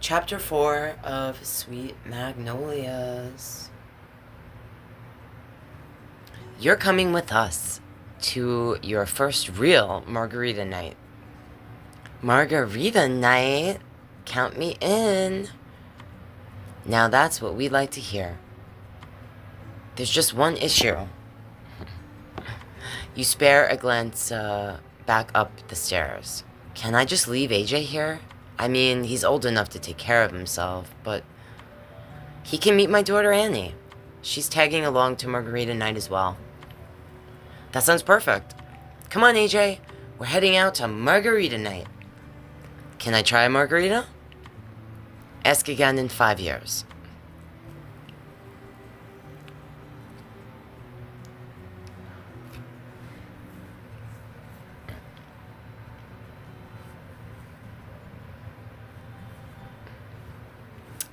Chapter 4 of Sweet Magnolias. You're coming with us to your first real margarita night. Margarita night? Count me in. Now that's what we like to hear. There's just one issue. You spare a glance back up the stairs. Can I just leave AJ here? I mean, he's old enough to take care of himself, but he can meet my daughter Annie. She's tagging along to margarita night as well. That sounds perfect. Come on, AJ. We're heading out to margarita night. Can I try a margarita? Ask again in 5 years.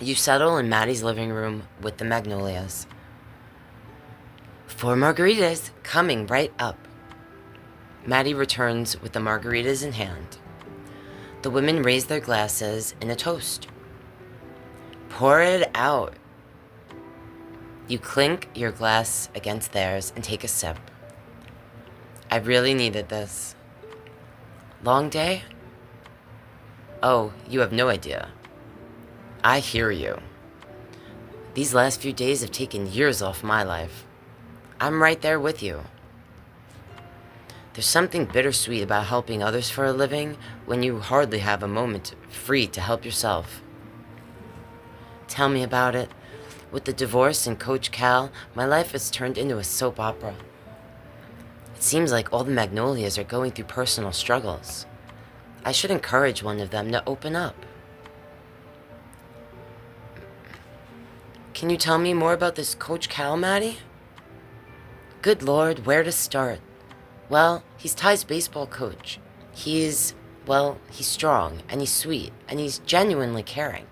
You settle in Maddie's living room with the Magnolias. 4 margaritas coming right up. Maddie returns with the margaritas in hand. The women raise their glasses in a toast. Pour it out. You clink your glass against theirs and take a sip. I really needed this. Long day? Oh, you have no idea. I hear you. These last few days have taken years off my life. I'm right there with you. There's something bittersweet about helping others for a living when you hardly have a moment free to help yourself. Tell me about it. With the divorce and Coach Cal, my life has turned into a soap opera. It seems like all the Magnolias are going through personal struggles. I should encourage one of them to open up. Can you tell me more about this Coach Cal, Maddie? Good Lord, where to start? Well, he's Ty's baseball coach. He's strong, and he's sweet, and he's genuinely caring.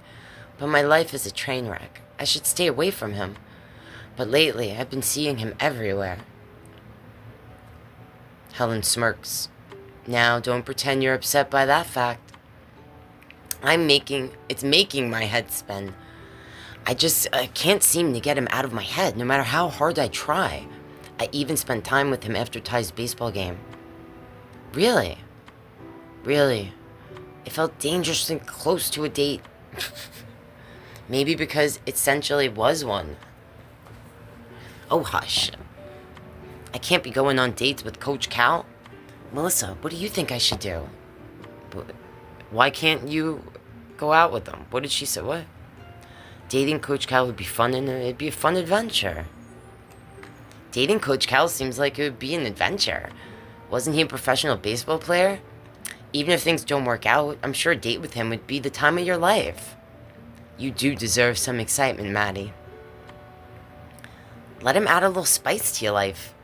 But my life is a train wreck. I should stay away from him. But lately, I've been seeing him everywhere. Helen smirks. Now, don't pretend you're upset by that fact. It's making my head spin. I can't seem to get him out of my head, no matter how hard I try. I even spent time with him after Ty's baseball game. Really? Really? It felt dangerously close to a date. Maybe because it essentially was one. Oh, hush. I can't be going on dates with Coach Cal. Melissa, what do you think I should do? Why can't you go out with him? What did she say? What? Dating Coach Cal would be fun, and it'd be a fun adventure. Dating Coach Cal seems like it would be an adventure. Wasn't he a professional baseball player? Even if things don't work out, I'm sure a date with him would be the time of your life. You do deserve some excitement, Maddie. Let him add a little spice to your life.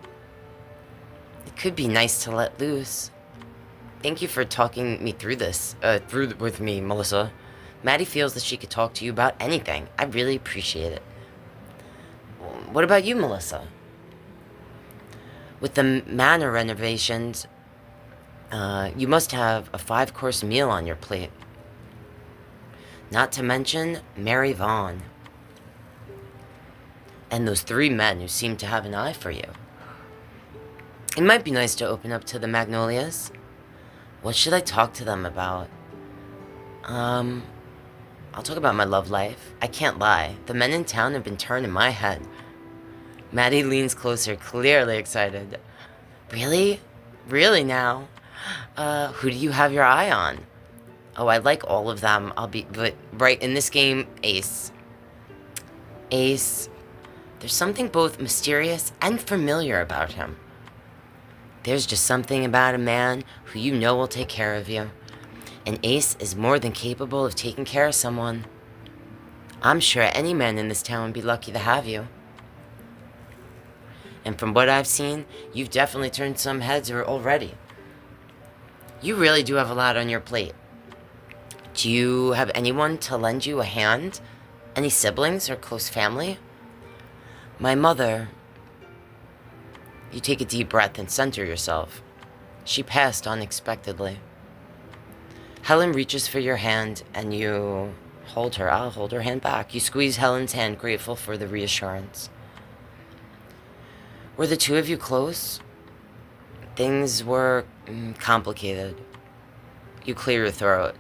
It could be nice to let loose. Thank you for talking me through this, with me, Melissa. Maddie feels that she could talk to you about anything. I really appreciate it. What about you, Melissa? With the manor renovations, you must have a 5-course meal on your plate. Not to mention Mary Vaughn. And those 3 men who seem to have an eye for you. It might be nice to open up to the Magnolias. What should I talk to them about? I'll talk about my love life. I can't lie. The men in town have been turning my head. Maddie leans closer, clearly excited. Really? Really now? Who do you have your eye on? Oh, I like all of them. But right in this game, Ace. Ace. There's something both mysterious and familiar about him. There's just something about a man who you know will take care of you. And Ace is more than capable of taking care of someone. I'm sure any man in this town would be lucky to have you. And from what I've seen, you've definitely turned some heads already. You really do have a lot on your plate. Do you have anyone to lend you a hand? Any siblings or close family? My mother... You take a deep breath and center yourself. She passed unexpectedly. Helen reaches for your hand and you Hold her. I'll hold her hand back. You squeeze Helen's hand, grateful for the reassurance. Were the two of you close? Things were complicated. You clear your throat.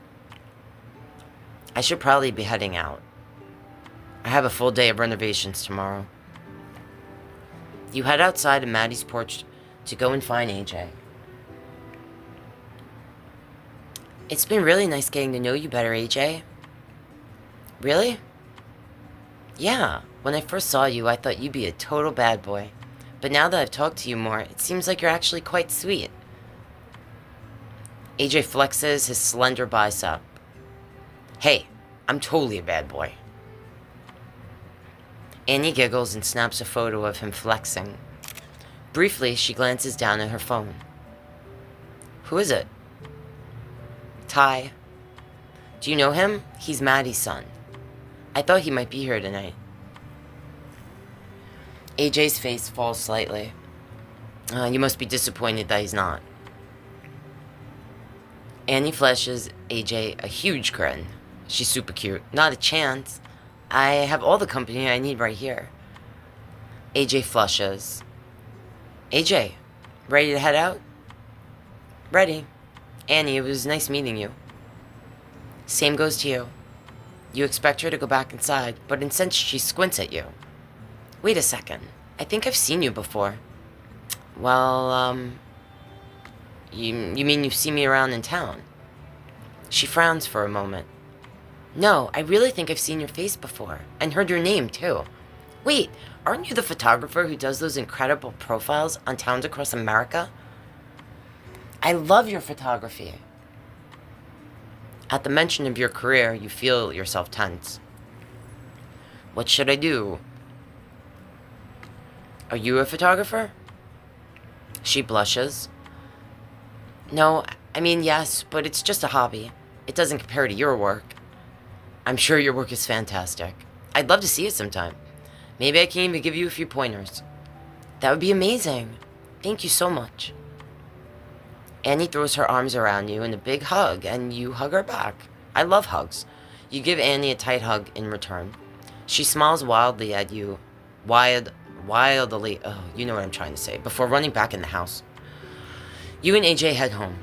I should probably be heading out. I have a full day of renovations tomorrow. You head outside of Maddie's porch to go and find AJ. It's been really nice getting to know you better, AJ. Really? Yeah, when I first saw you, I thought you'd be a total bad boy. But now that I've talked to you more, it seems like you're actually quite sweet. AJ flexes his slender bicep. Hey, I'm totally a bad boy. Annie giggles and snaps a photo of him flexing. Briefly, she glances down at her phone. Who is it? Ty. Do you know him? He's Maddie's son. I thought he might be here tonight. AJ's face falls slightly. You must be disappointed that he's not. Annie flashes AJ a huge grin. She's super cute. Not a chance. I have all the company I need right here. AJ flushes. AJ, ready to head out? Ready. Annie, it was nice meeting you. Same goes to you. You expect her to go back inside, but instead she squints at you. Wait a second. I think I've seen you before. Well, you mean you've seen me around in town? She frowns for a moment. No, I really think I've seen your face before, and heard your name, too. Wait, aren't you the photographer who does those incredible profiles on towns across America? I love your photography. At the mention of your career, you feel yourself tense. What should I do? Are you a photographer? She blushes. No, I mean, yes, but it's just a hobby. It doesn't compare to your work. I'm sure your work is fantastic. I'd love to see it sometime. Maybe I can even give you a few pointers. That would be amazing. Thank you so much. Annie throws her arms around you in a big hug, and you hug her back. I love hugs. You give Annie a tight hug in return. She smiles wildly at you. Wildly, oh, you know what I'm trying to say, before running back in the house. You and AJ head home.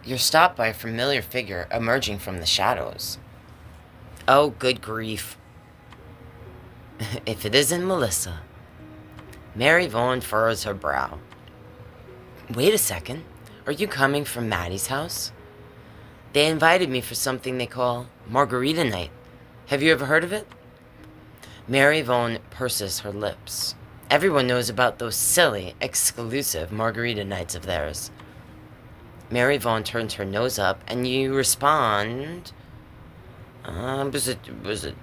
You're stopped by a familiar figure emerging from the shadows. Oh, good grief. If it isn't Melissa. Mary Vaughn furrows her brow. Wait a second. Are you coming from Maddie's house? They invited me for something they call Margarita Night. Have you ever heard of it? Mary Vaughn purses her lips. Everyone knows about those silly, exclusive margarita nights of theirs. Mary Vaughn turns her nose up, and you respond, was it,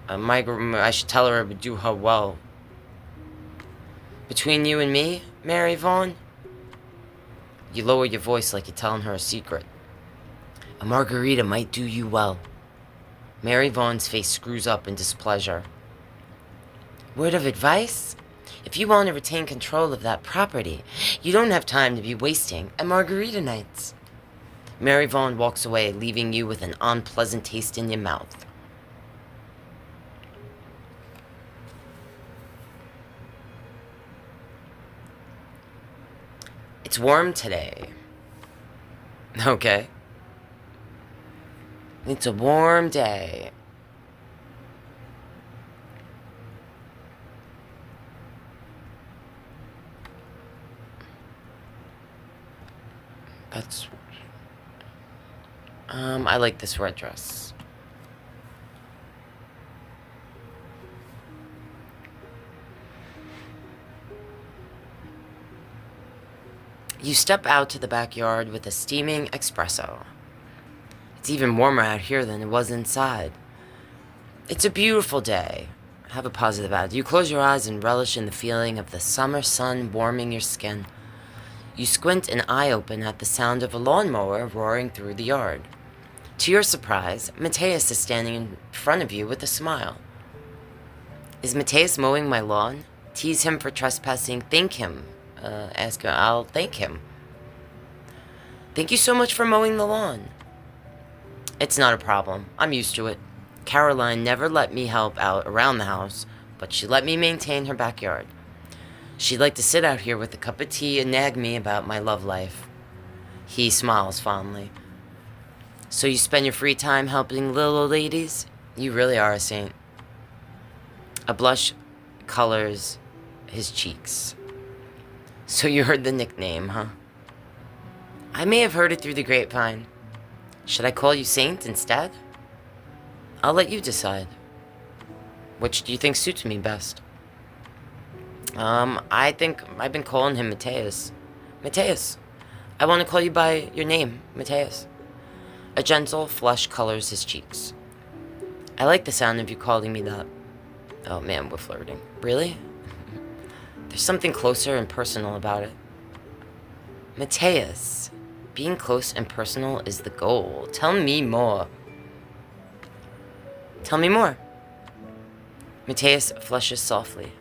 I should tell her it would do her well. Between you and me, Mary Vaughn? You lower your voice like you're telling her a secret. A margarita might do you well. Mary Vaughn's face screws up in displeasure. Word of advice? If you want to retain control of that property, you don't have time to be wasting at margarita nights. Mary Vaughn walks away, leaving you with an unpleasant taste in your mouth. It's warm today. Okay. It's a warm day. That's... I like this red dress. You step out to the backyard with a steaming espresso. It's even warmer out here than it was inside. It's a beautiful day. Have a positive attitude. You close your eyes and relish in the feeling of the summer sun warming your skin. You squint an eye open at the sound of a lawnmower roaring through the yard. To your surprise, Mateus is standing in front of you with a smile. Is Mateus mowing my lawn? Tease him for trespassing, thank him ask him. I'll thank him. Thank you so much for mowing the lawn. It's not a problem. I'm used to it. Caroline never let me help out around the house, but she let me maintain her backyard. She'd like to sit out here with a cup of tea and nag me about my love life. He smiles fondly. So you spend your free time helping little old ladies? You really are a saint. A blush colors his cheeks. So you heard the nickname, huh? I may have heard it through the grapevine. Should I call you Saint instead? I'll let you decide. Which do you think suits me best? I think I've been calling him Mateus. Mateus. I want to call you by your name, Mateus. A gentle flush colors his cheeks. I like the sound of you calling me that. Oh man, we're flirting. Really? There's something closer and personal about it. Mateus. Being close and personal is the goal. Tell me more. Tell me more. Mateus flushes softly.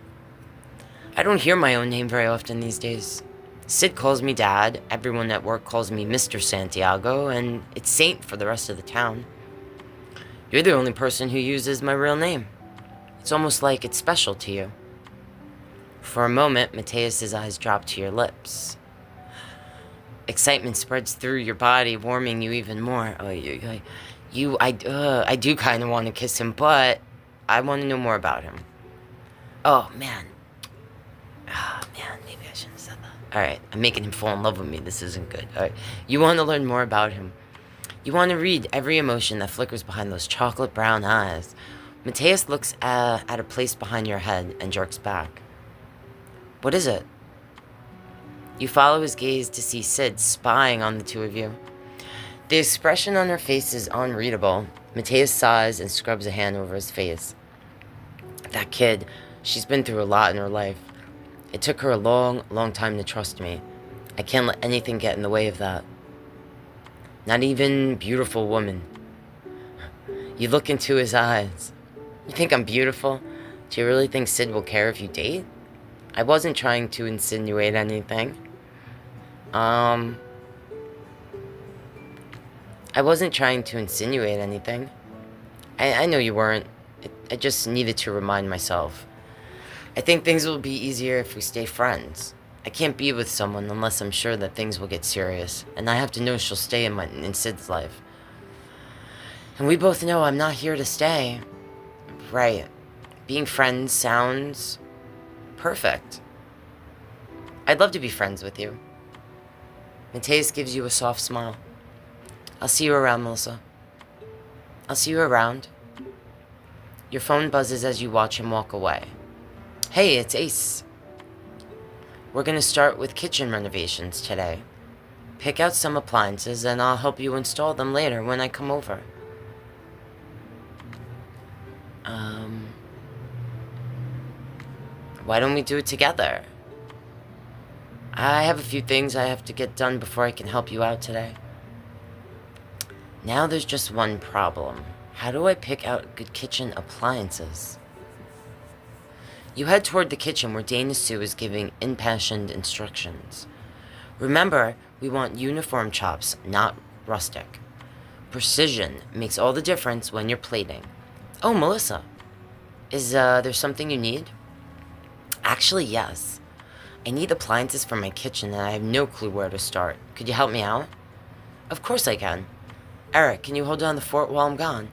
I don't hear my own name very often these days. Sid calls me Dad, everyone at work calls me Mr. Santiago, and it's Saint for the rest of the town. You're the only person who uses my real name. It's almost like it's special to you. For a moment, Mateus's eyes drop to your lips. Excitement spreads through your body, warming you even more. I do kind of want to kiss him, but I want to know more about him. Oh, man. Maybe I shouldn't have said that. Alright, I'm making him fall in love with me. This isn't good. Alright, you want to learn more about him. You want to read every emotion that flickers behind those chocolate brown eyes. Mateus looks at a place behind your head and jerks back. What is it? You follow his gaze to see Sid spying on the two of you. The expression on her face is unreadable. Mateus sighs and scrubs a hand over his face. That kid, she's been through a lot in her life. It took her a long, long time to trust me. I can't let anything get in the way of that. Not even beautiful woman. You look into his eyes. You think I'm beautiful? Do you really think Sid will care if you date? I wasn't trying to insinuate anything. I wasn't trying to insinuate anything. I know you weren't. I just needed to remind myself. I think things will be easier if we stay friends. I can't be with someone unless I'm sure that things will get serious, and I have to know she'll stay in Sid's life. And we both know I'm not here to stay. Right. Being friends sounds perfect. I'd love to be friends with you. Mateus gives you a soft smile. I'll see you around, Melissa. I'll see you around. Your phone buzzes as you watch him walk away. Hey, it's Ace. We're gonna start with kitchen renovations today. Pick out some appliances and I'll help you install them later when I come over. Why don't we do it together? I have a few things I have to get done before I can help you out today. Now there's just one problem. How do I pick out good kitchen appliances? You head toward the kitchen where Dana Sue is giving impassioned instructions. Remember, we want uniform chops, not rustic. Precision makes all the difference when you're plating. Oh, Melissa, is there something you need? Actually, yes. I need appliances for my kitchen and I have no clue where to start. Could you help me out? Of course I can. Eric, can you hold down the fort while I'm gone?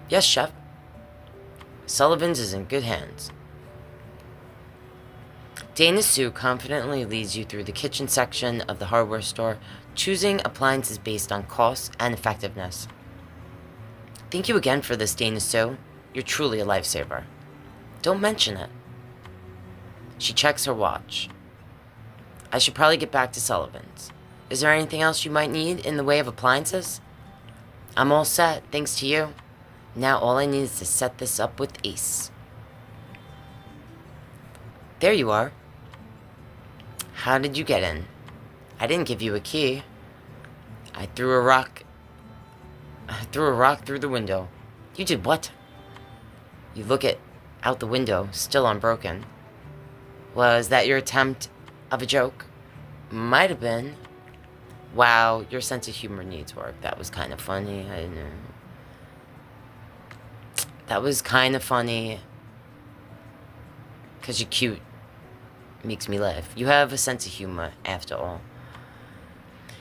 Yes, Chef. Sullivan's is in good hands. Dana Sue confidently leads you through the kitchen section of the hardware store, choosing appliances based on cost and effectiveness. Thank you again for this, Dana Sue. You're truly a lifesaver. Don't mention it. She checks her watch. I should probably get back to Sullivan's. Is there anything else you might need in the way of appliances? I'm all set, thanks to you. Now all I need is to set this up with Ace. There you are. How did you get in? I didn't give you a key. I threw a rock through the window. You did what? You look out the window, still unbroken. Was that your attempt of a joke? Might have been. Wow, your sense of humor needs work. That was kind of funny. I know. That was kind of funny. Because you're cute. Makes me laugh. You have a sense of humor, after all.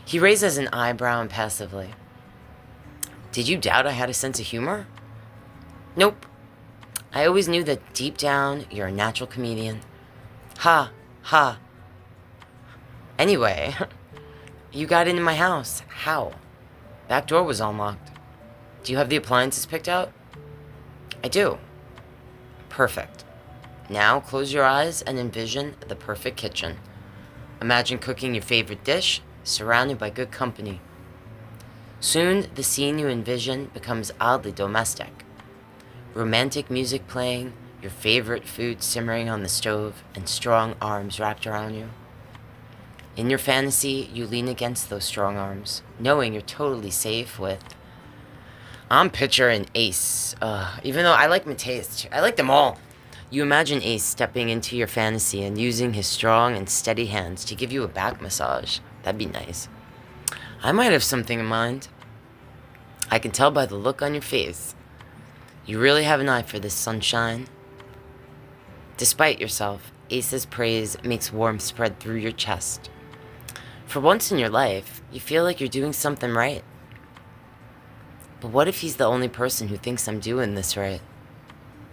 He raises an eyebrow impassively. Did you doubt I had a sense of humor? Nope. I always knew that deep down, you're a natural comedian. Ha, ha. Anyway, you got into my house. How? Back door was unlocked. Do you have the appliances picked out? I do. Perfect. Now close your eyes and envision the perfect kitchen. Imagine cooking your favorite dish, surrounded by good company. Soon, the scene you envision becomes oddly domestic. Romantic music playing, your favorite food simmering on the stove, and strong arms wrapped around you. In your fantasy, you lean against those strong arms, knowing you're totally safe with... I'm picturing Ace. Even though I like Mateus, I like them all. You imagine Ace stepping into your fantasy and using his strong and steady hands to give you a back massage. That'd be nice. I might have something in mind. I can tell by the look on your face. You really have an eye for this, sunshine. Despite yourself, Ace's praise makes warmth spread through your chest. For once in your life, you feel like you're doing something right. But what if he's the only person who thinks I'm doing this right?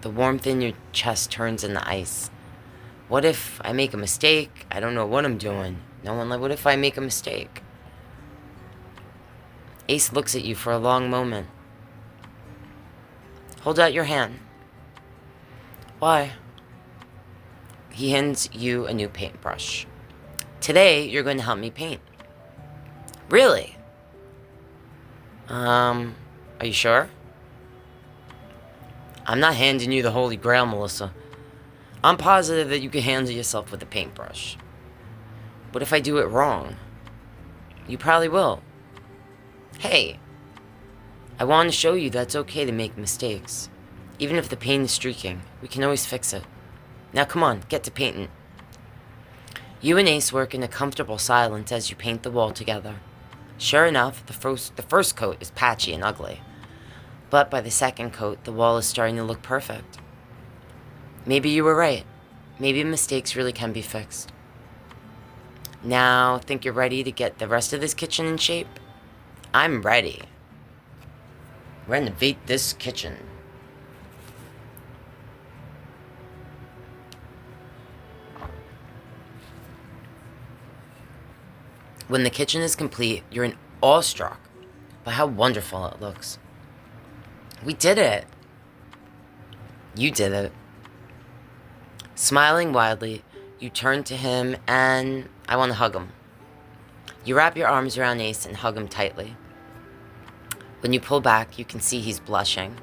The warmth in your chest turns into ice. What if I make a mistake? I don't know what I'm doing. No one, like, what if I make a mistake? Ace looks at you for a long moment. Hold out your hand. Why? He hands you a new paintbrush. Today, you're going to help me paint. Really? Are you sure? I'm not handing you the Holy Grail, Melissa. I'm positive that you can handle yourself with a paintbrush. What if I do it wrong? You probably will. Hey, I want to show you that it's okay to make mistakes. Even if the paint is streaking, we can always fix it. Now come on, get to painting. You and Ace work in a comfortable silence as you paint the wall together. Sure enough, the first coat is patchy and ugly. But by the second coat, the wall is starting to look perfect. Maybe you were right. Maybe mistakes really can be fixed. Now, think you're ready to get the rest of this kitchen in shape? I'm ready. Renovate this kitchen. When the kitchen is complete, you're awestruck by how wonderful it looks. We did it. You did it. Smiling wildly, you turn to him and I want to hug him. You wrap your arms around Ace and hug him tightly. When you pull back, you can see he's blushing.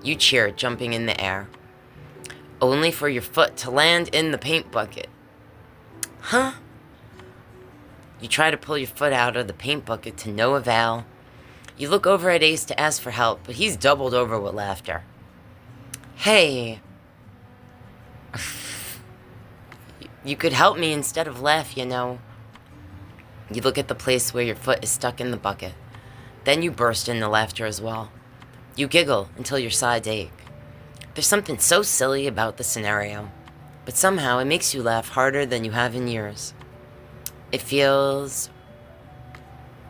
You cheer, jumping in the air. Only for your foot to land in the paint bucket. Huh? You try to pull your foot out of the paint bucket to no avail. You look over at Ace to ask for help, but he's doubled over with laughter. Hey. You could help me instead of laugh, you know. You look at the place where your foot is stuck in the bucket. Then you burst into laughter as well. You giggle until your sides ache. There's something so silly about the scenario, but somehow it makes you laugh harder than you have in years. It feels...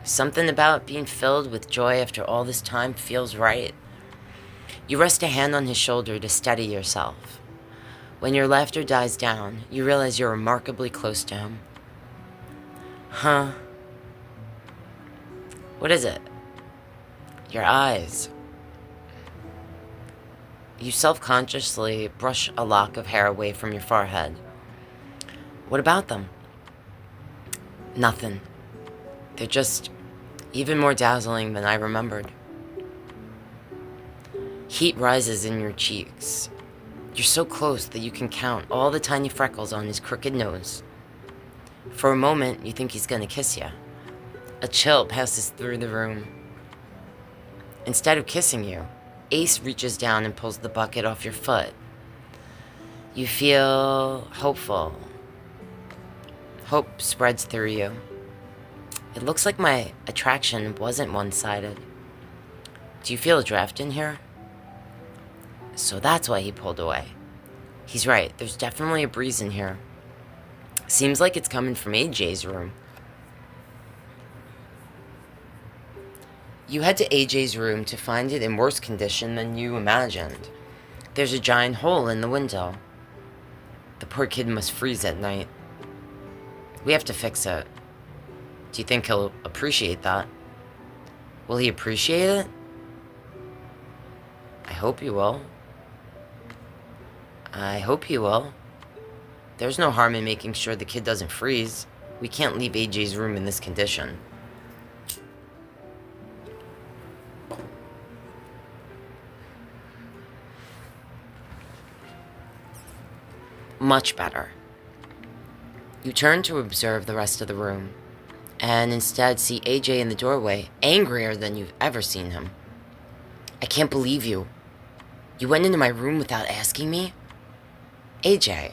Something about being filled with joy after all this time feels right. You rest a hand on his shoulder to steady yourself. When your laughter dies down, you realize you're remarkably close to him. Huh? What is it? Your eyes. You self-consciously brush a lock of hair away from your forehead. What about them? Nothing. They're just even more dazzling than I remembered. Heat rises in your cheeks. You're so close that you can count all the tiny freckles on his crooked nose. For a moment, you think he's gonna kiss you. A chill passes through the room. Instead of kissing you, Ace reaches down and pulls the bucket off your foot. You feel hopeful, Hope spreads through you. It looks like my attraction wasn't one-sided. Do you feel a draft in here? So that's why he pulled away. He's right, there's definitely a breeze in here. Seems like it's coming from AJ's room. You head to AJ's room to find it in worse condition than you imagined. There's a giant hole in the window. The poor kid must freeze at night. We have to fix it. Do you think he'll appreciate that? Will he appreciate it? I hope he will. I hope he will. There's no harm in making sure the kid doesn't freeze. We can't leave AJ's room in this condition. Much better. You turn to observe the rest of the room, and instead see AJ in the doorway, angrier than you've ever seen him. I can't believe you. You went into my room without asking me? AJ.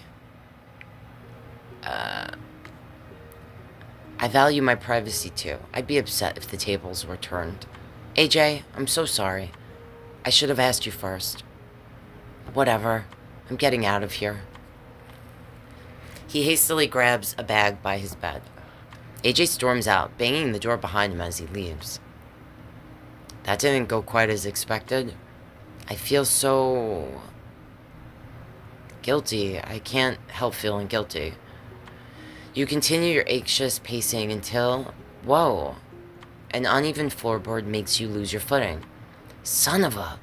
I value my privacy too. I'd be upset if the tables were turned. AJ, I'm so sorry. I should have asked you first. Whatever. I'm getting out of here. He hastily grabs a bag by his bed. AJ storms out, banging the door behind him as he leaves. That didn't go quite as expected. I feel so guilty. I can't help feeling guilty. You continue your anxious pacing until, whoa, an uneven floorboard makes you lose your footing. Son of a...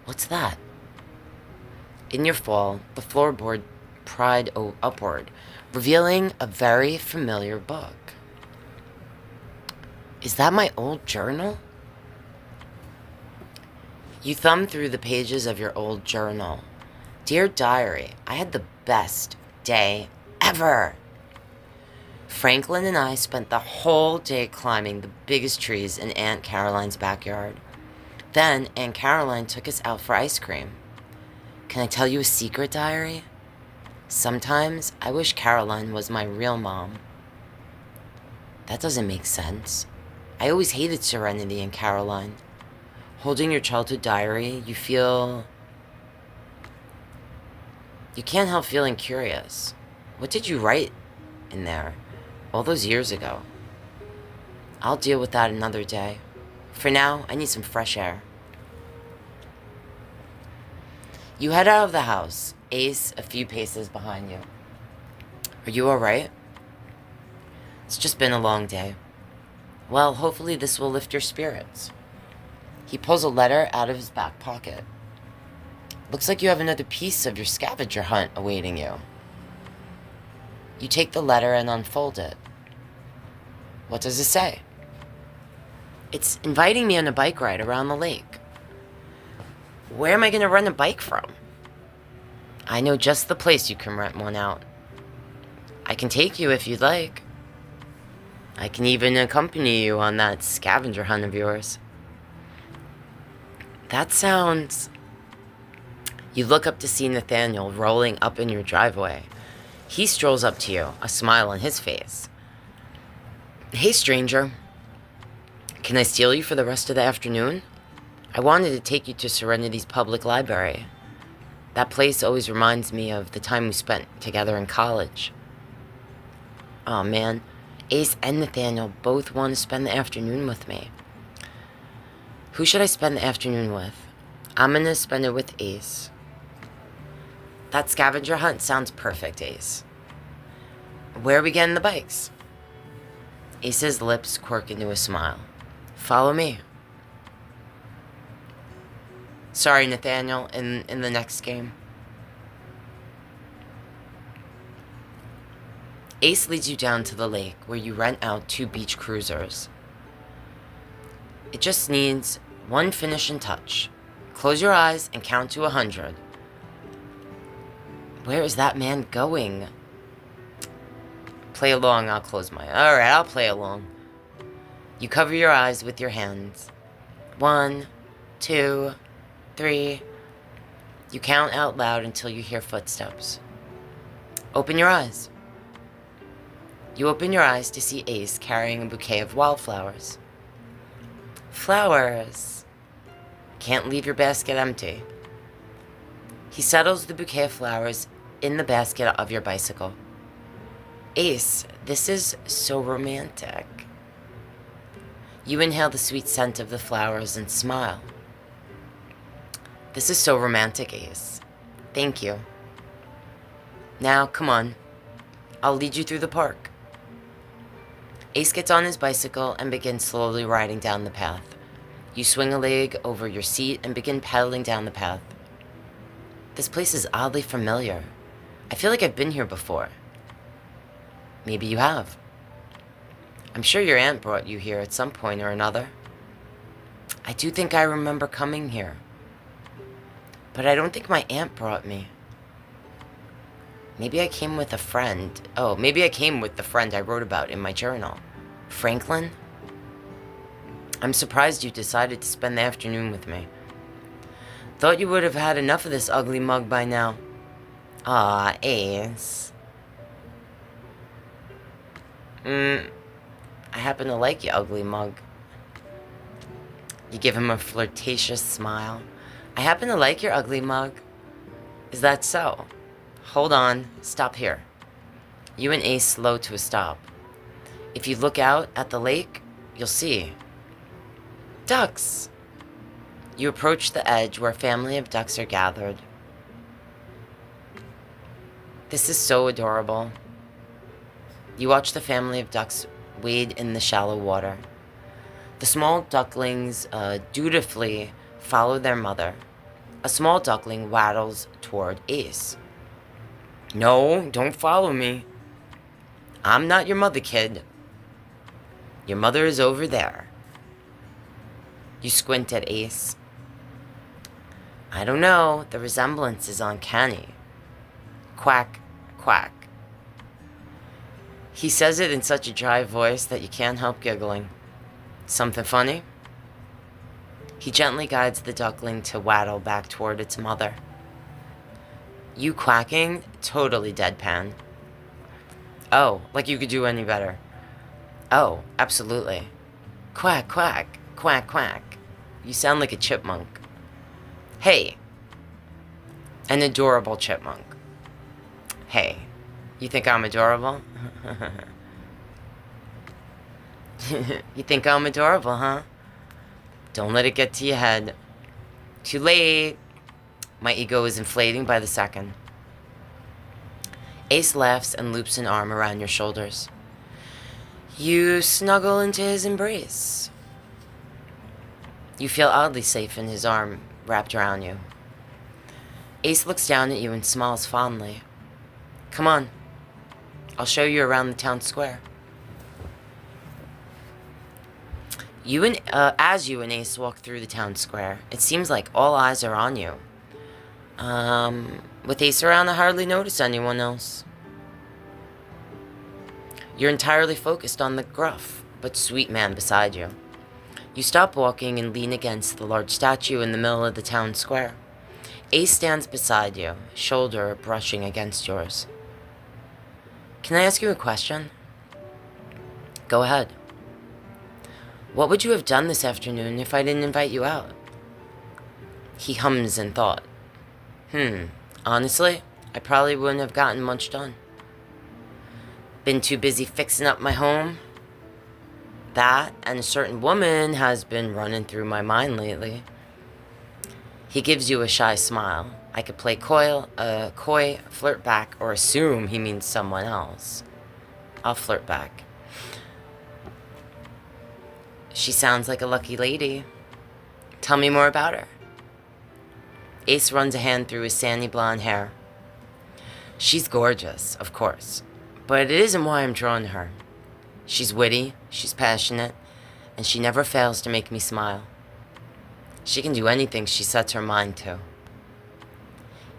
What's that? In your fall, the floorboard pried upward, revealing a very familiar book. Is that my old journal? You thumb through the pages of your old journal. Dear Diary, I had the best day ever. Franklin and I spent the whole day climbing the biggest trees in Aunt Caroline's backyard. Then Aunt Caroline took us out for ice cream. Can I tell you a secret, Diary? Sometimes I wish Caroline was my real mom. That doesn't make sense. I always hated Serenity and Caroline. Holding your childhood diary, you feel... You can't help feeling curious. What did you write in there all those years ago? I'll deal with that another day. For now, I need some fresh air. You head out of the house, Ace a few paces behind you. Are you alright? It's just been a long day. Well, hopefully this will lift your spirits. He pulls a letter out of his back pocket. Looks like you have another piece of your scavenger hunt awaiting you. You take the letter and unfold it. What does it say? It's inviting me on a bike ride around the lake. Where am I going to rent a bike from? I know just the place you can rent one out. I can take you if you'd like. I can even accompany you on that scavenger hunt of yours. That sounds... You look up to see Nathaniel rolling up in your driveway. He strolls up to you, a smile on his face. Hey, stranger. Can I steal you for the rest of the afternoon? I wanted to take you to Serenity's public library. That place always reminds me of the time we spent together in college. Oh man, Ace and Nathaniel both want to spend the afternoon with me. Who should I spend the afternoon with? I'm gonna spend it with Ace. That scavenger hunt sounds perfect, Ace. Where are we getting the bikes? Ace's lips quirk into a smile. Follow me. Sorry, Nathaniel, in the next game. Ace leads you down to the lake where you rent out 2 beach cruisers. It just needs one finishing touch. Close your eyes and count to 100. Where is that man going? Play along, I'll close my... Alright, I'll play along. You cover your eyes with your hands. 1, 2, 3. You count out loud until you hear footsteps. Open your eyes. You open your eyes to see Ace carrying a bouquet of wildflowers. Flowers. Can't leave your basket empty. He settles the bouquet of flowers in the basket of your bicycle. Ace, this is so romantic. You inhale the sweet scent of the flowers and smile. This is so romantic, Ace. Thank you. Now, come on. I'll lead you through the park. Ace gets on his bicycle and begins slowly riding down the path. You swing a leg over your seat and begin pedaling down the path. This place is oddly familiar. I feel like I've been here before. Maybe you have. I'm sure your aunt brought you here at some point or another. I do think I remember coming here. But I don't think my aunt brought me. Maybe I came with a friend. Oh, maybe I came with the friend I wrote about in my journal. Franklin? I'm surprised you decided to spend the afternoon with me. Thought you would have had enough of this ugly mug by now. Ah, Ace. I happen to like you, ugly mug. You give him a flirtatious smile. I happen to like your ugly mug. Is that so? Hold on. Stop here. You and Ace slow to a stop. If you look out at the lake, you'll see ducks. You approach the edge where a family of ducks are gathered. This is so adorable. You watch the family of ducks wade in the shallow water. The small ducklings dutifully follow their mother. A small duckling waddles toward Ace. No, don't follow me. I'm not your mother, kid. Your mother is over there. You squint at Ace. I don't know, the resemblance is uncanny. Quack, quack. He says it in such a dry voice that you can't help giggling. Something funny? He gently guides the duckling to waddle back toward its mother. You quacking? Totally deadpan. Oh, like you could do any better. Oh, absolutely. Quack, quack, quack, quack. You sound like a chipmunk. Hey. An adorable chipmunk. Hey. You think I'm adorable? You think I'm adorable, huh? Don't let it get to your head. Too late. My ego is inflating by the second. Ace laughs and loops an arm around your shoulders. You snuggle into his embrace. You feel oddly safe in his arm wrapped around you. Ace looks down at you and smiles fondly. Come on. I'll show you around the town square. As you and Ace walk through the town square, it seems like all eyes are on you. With Ace around, I hardly notice anyone else. You're entirely focused on the gruff but sweet man beside you. You stop walking and lean against the large statue in the middle of the town square. Ace stands beside you, shoulder brushing against yours. Can I ask you a question? Go ahead. What would you have done this afternoon if I didn't invite you out? He hums in thought. Honestly, I probably wouldn't have gotten much done. Been too busy fixing up my home. That and a certain woman has been running through my mind lately. He gives you a shy smile. I could play coy, flirt back, or assume he means someone else. I'll flirt back. She sounds like a lucky lady. Tell me more about her. Ace runs a hand through his sandy blonde hair. She's gorgeous, of course, but it isn't why I'm drawn to her. She's witty, she's passionate, and she never fails to make me smile. She can do anything she sets her mind to,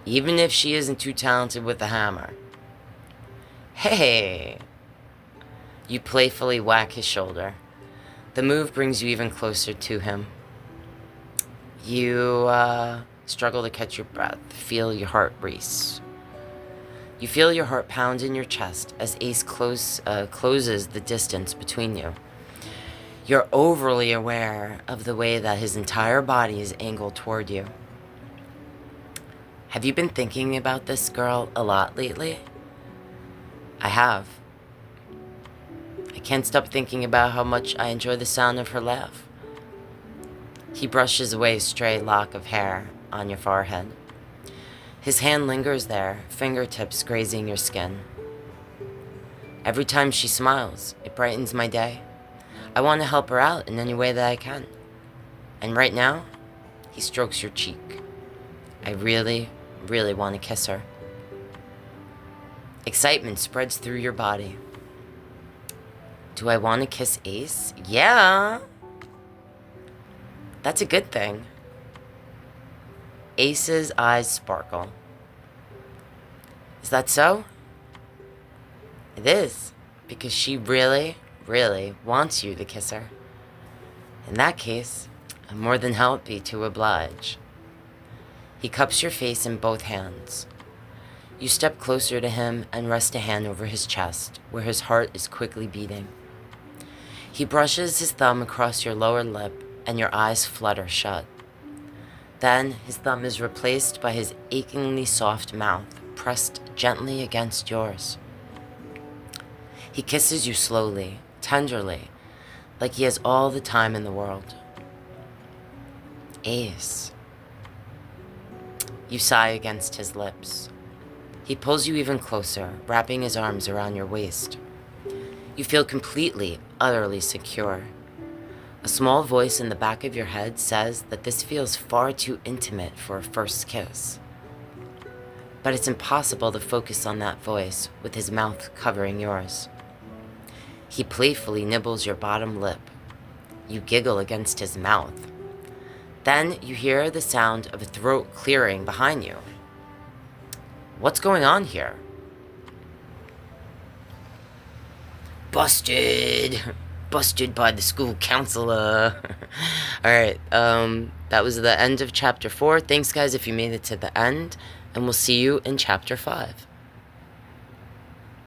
even if she isn't too talented with a hammer. Hey! You playfully whack his shoulder. The move brings you even closer to him. You struggle to catch your breath, feel your heart race. You feel your heart pound in your chest as Ace closes the distance between you. You're overly aware of the way that his entire body is angled toward you. Have you been thinking about this girl a lot lately? I have. I can't stop thinking about how much I enjoy the sound of her laugh. He brushes away a stray lock of hair on your forehead. His hand lingers there, fingertips grazing your skin. Every time she smiles, it brightens my day. I want to help her out in any way that I can. And right now, he strokes your cheek. I really want to kiss her. Excitement spreads through your body. Do I want to kiss Ace? Yeah. That's a good thing. Ace's eyes sparkle. Is that so? It is, because she really wants you to kiss her. In that case, I'm more than happy to oblige. He cups your face in both hands. You step closer to him and rest a hand over his chest, where his heart is quickly beating. He brushes his thumb across your lower lip, and your eyes flutter shut. Then his thumb is replaced by his achingly soft mouth, pressed gently against yours. He kisses you slowly, tenderly, like he has all the time in the world. Ace. You sigh against his lips. He pulls you even closer, wrapping his arms around your waist. You feel completely, utterly secure. A small voice in the back of your head says that this feels far too intimate for a first kiss. But it's impossible to focus on that voice with his mouth covering yours. He playfully nibbles your bottom lip. You giggle against his mouth. Then you hear the sound of a throat clearing behind you. What's going on here? Busted! Busted by the school counselor. Alright, that was the end of chapter 4. Thanks guys if you made it to the end, and we'll see you in chapter 5.